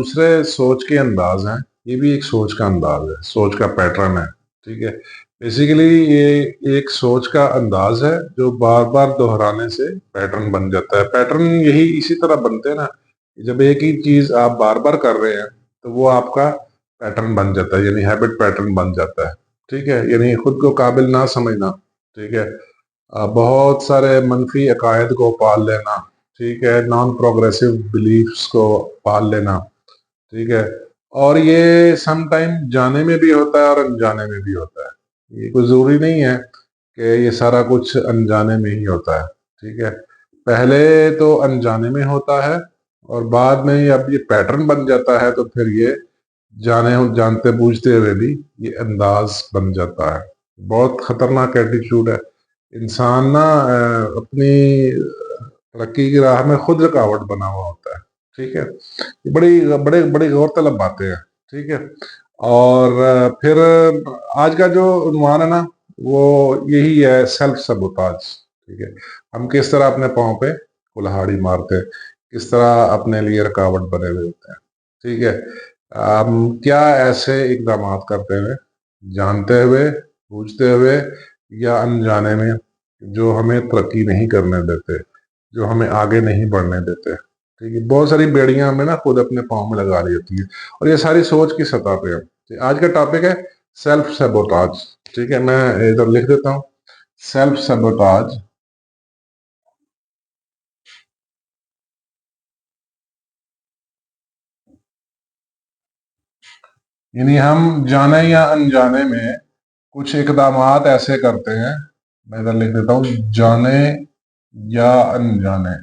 दूसरे सोच के अंदाज हैं, ये भी एक सोच का अंदाज है, सोच का पैटर्न है। ठीक है, बेसिकली ये एक सोच का अंदाज है जो बार बार दोहराने से पैटर्न बन जाता है। पैटर्न यही इसी तरह बनते हैं ना, जब एक ही चीज आप बार बार कर रहे हैं तो वो आपका पैटर्न बन जाता है, यानी हैबिट पैटर्न बन जाता है। ठीक है, यानी खुद को काबिल ना समझना। ठीक है, बहुत सारे मनफी अकायद को पाल लेना। ठीक है, नॉन प्रोग्रेसिव बिलीफ्स को पाल लेना। ठीक है, और ये सम टाइम जाने में भी होता है और अनजाने में भी होता है। ये कोई जरूरी नहीं है कि ये सारा कुछ अनजाने में ही होता है। ठीक है, पहले तो अनजाने में होता है और बाद में अब ये पैटर्न बन जाता है, तो फिर ये जानते बूझते हुए भी ये अंदाज बन जाता है। बहुत खतरनाक एटीट्यूड है। इंसान ना अपनी तरक्की की राह में खुद रुकावट बना हुआ होता है। ठीक है, ये बड़ी गौरतलब बातें हैं। ठीक है, और फिर आज का जो उन्वान है ना, वो यही है, सेल्फ सबोटाज। ठीक है, हम किस तरह अपने पाँव पे कुल्हाड़ी मारते हैं, किस तरह अपने लिए रुकावट बने हुए होते हैं। ठीक है, हम क्या ऐसे इकदाम करते हैं जानते हुए, बूझते हुए या अनजाने में, जो हमें तरक्की नहीं करने देते, जो हमें आगे नहीं बढ़ने देते। ठीक है, बहुत सारी बेड़ियां हमें ना खुद अपने पाँव में लगा रही होती है, और ये सारी सोच की सतह पे है। आज का टॉपिक है सेल्फ सेबोटाज। ठीक है, मैं इधर लिख देता हूँ, सेल्फ सेबोटाज। यानी हम जाने या अनजाने में कुछ इकदाम ऐसे करते हैं, मैं इधर लिख देता हूं, जाने या अनजाने।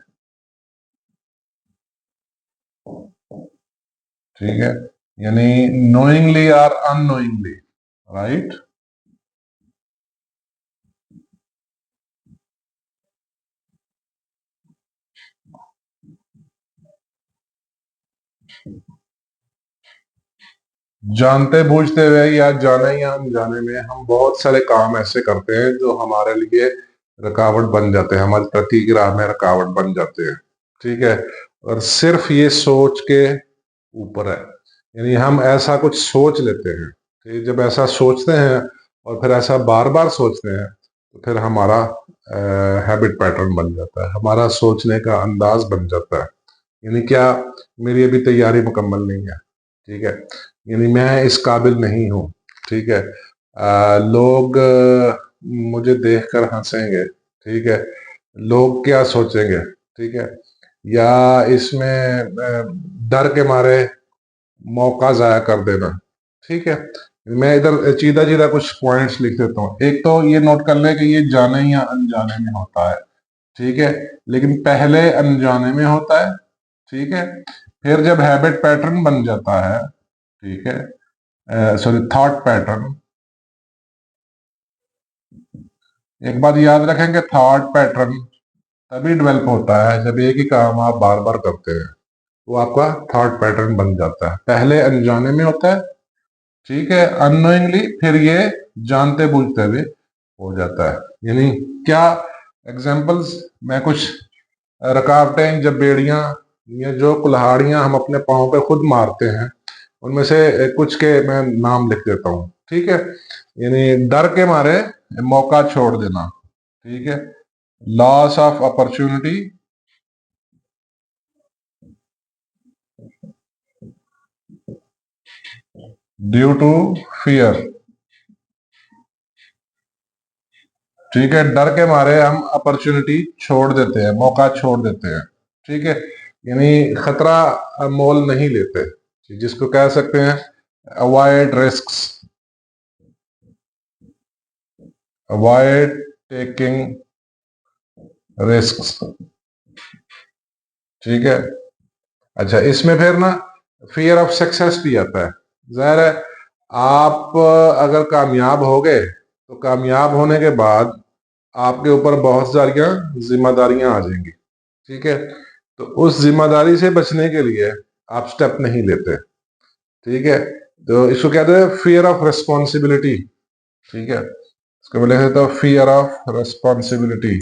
ठीक है, यानी नोइंगली और अननोइंगली। राइट, जानते बूझते हुए या जाने या अनजाने में हम बहुत सारे काम ऐसे करते हैं जो हमारे लिए रुकावट बन जाते हैं, हमारी तरक्की की राह में रुकावट बन जाते हैं। ठीक है, और सिर्फ ये सोच के ऊपर है, यानी हम ऐसा कुछ सोच लेते हैं। ठीक, जब ऐसा सोचते हैं और फिर ऐसा बार बार सोचते हैं, तो फिर हमारा हैबिट पैटर्न बन जाता है, हमारा सोचने का अंदाज बन जाता है। यानी क्या, मेरी अभी तैयारी मुकम्मल नहीं है। ठीक है, यानी मैं इस काबिल नहीं हूँ। ठीक है, लोग मुझे देखकर हंसेंगे। ठीक है, लोग क्या सोचेंगे। ठीक है, या इसमें डर के मारे मौका जाया कर देना। ठीक है, मैं इधर सीधा सीधा कुछ पॉइंट्स लिख देता हूँ। एक तो ये नोट कर ले कि ये जाने या अनजाने में होता है। ठीक है, लेकिन पहले अनजाने में होता है। ठीक है, फिर जब हैबिट पैटर्न बन जाता है, ठीक है, सॉरी, थॉट पैटर्न। एक बात याद रखेंगे, थॉट पैटर्न तभी डेवलप होता है जब एक ही काम आप बार बार करते हैं, वो आपका थॉट पैटर्न बन जाता है। पहले अनजाने में होता है, ठीक है, अननोइंगली, फिर ये जानते बूझते हुए हो जाता है। यानी क्या एग्जांपल्स, मैं कुछ रुकावटें, जब बेड़ियां या जो कुल्हाड़ियां हम अपने पाँव पे खुद मारते हैं, उनमें से कुछ के मैं नाम लिख देता हूँ। ठीक है, यानी डर के मारे मौका छोड़ देना। ठीक है, loss of opportunity, due to fear. ठीक है, डर के मारे हम अपॉर्चुनिटी छोड़ देते हैं, मौका छोड़ देते हैं। ठीक है, यानी खतरा मोल नहीं लेते, जिसको कह सकते हैं avoid risks, avoid taking risks. ठीक है, अच्छा, इसमें फिर ना फियर ऑफ सक्सेस भी आता है। जाहिर है, आप अगर कामयाब हो गए तो कामयाब होने के बाद आपके ऊपर बहुत सारियां जिम्मेदारियां आ जाएंगी। ठीक है, तो उस जिम्मेदारी से बचने के लिए आप स्टेप नहीं लेते। ठीक है, तो इसको कहते हैं फियर ऑफ रिस्पॉन्सिबिलिटी। ठीक है, इसको बोले तो फियर ऑफ रिस्पॉन्सिबिलिटी,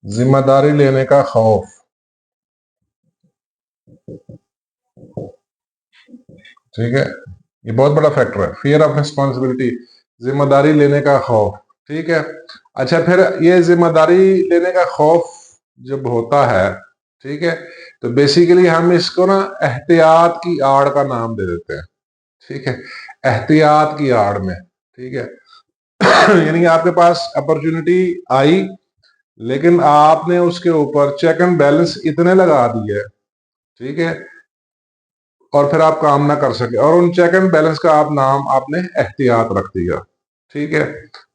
जिम्मेदारी लेने का खौफ। ठीक है, ये बहुत बड़ा फैक्टर है। फियर ऑफ रिस्पॉन्सिबिलिटी, जिम्मेदारी लेने का खौफ। ठीक है, अच्छा फिर ये जिम्मेदारी लेने का खौफ जब होता है, ठीक है, तो बेसिकली हम इसको ना एहतियात की आड़ का नाम दे देते हैं। ठीक है, एहतियात की आड़ में। ठीक है, यानी आपके पास अपॉर्चुनिटी आई, लेकिन आपने उसके ऊपर चेक एंड बैलेंस इतने लगा दिए, ठीक है, और फिर आप काम ना कर सके, और उन चेक एंड बैलेंस का आप नाम आपने एहतियात रख दिया। ठीक है,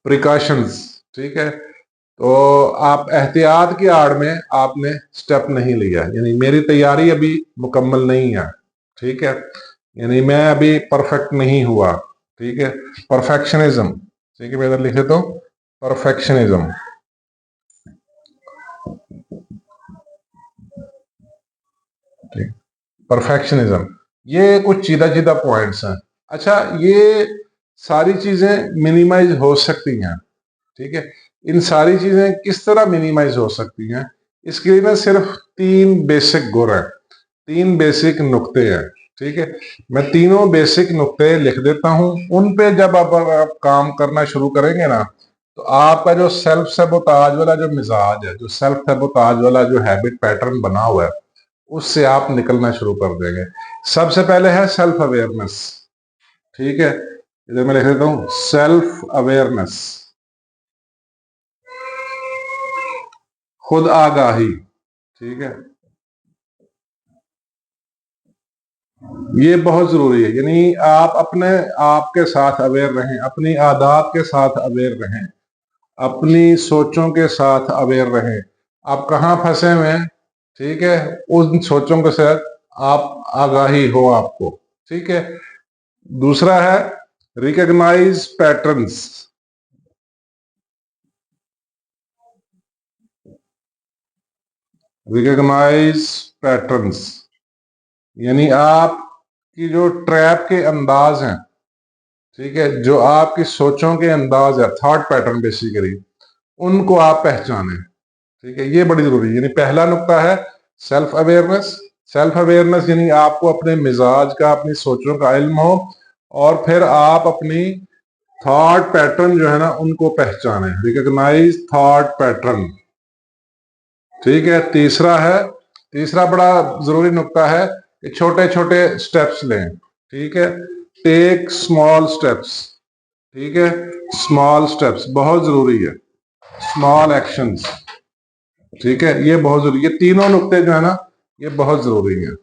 प्रिकॉशंस। ठीक है, तो आप एहतियात की आड़ में आपने स्टेप नहीं लिया, यानी मेरी तैयारी अभी मुकम्मल नहीं है। ठीक है, यानी मैं अभी परफेक्ट नहीं हुआ। ठीक है, परफेक्शनिज्म। ठीक है, मैं इधर लिखे तो परफेक्शनिज्म। परफेक्शनिज्म, ये कुछ सीधा सीधा पॉइंट्स हैं। अच्छा, ये सारी चीजें मिनिमाइज हो सकती हैं। ठीक है, इन सारी चीजें किस तरह मिनिमाइज हो सकती हैं, इसके लिए ना सिर्फ 3 बेसिक गुर हैं, 3 बेसिक नुक्ते हैं। ठीक है, मैं तीनों बेसिक नुक्ते लिख देता हूं, उन पे जब आप काम करना शुरू करेंगे ना, तो आपका जो सेल्फ सबोताज वाला जो मिजाज है, जो सेल्फ सबोताज वाला जो हैबिट पैटर्न बना हुआ है, उससे आप निकलना शुरू कर देंगे। सबसे पहले है सेल्फ अवेयरनेस। ठीक है, इधर मैं लिख देता हूं सेल्फ अवेयरनेस, खुद आगाही। ठीक है, ये बहुत जरूरी है, यानी आप अपने आप के साथ अवेयर रहें, अपनी आदत के साथ अवेयर रहें, अपनी सोचों के साथ अवेयर रहें, आप कहाँ फंसे हुए हैं। ठीक है, उन सोचों के साथ आप आगाही हो आपको। ठीक है, दूसरा है रिकॉग्नाइज पैटर्न्स। रिकॉग्नाइज पैटर्न्स, यानी आपकी जो ट्रैप के अंदाज हैं, ठीक है, जो आपकी सोचों के अंदाज है, थॉट पैटर्न बेसिकली, उनको आप पहचानें। ठीक है, ये बड़ी जरूरी है। यानी पहला नुक्ता है सेल्फ अवेयरनेस। सेल्फ अवेयरनेस यानी आपको अपने मिजाज का, अपनी सोचों का इल्म हो, और फिर आप अपनी थॉट पैटर्न जो है ना उनको पहचानें, रिकॉग्नाइज थॉट पैटर्न। ठीक है, तीसरा बड़ा जरूरी नुक्ता है कि छोटे छोटे स्टेप्स लें। ठीक है, टेक स्मॉल स्टेप्स। ठीक है, स्मॉल स्टेप्स बहुत जरूरी है, स्मॉल एक्शंस। ठीक है, ये बहुत जरूरी, ये तीनों नुक्ते जो है ना ये बहुत जरूरी है।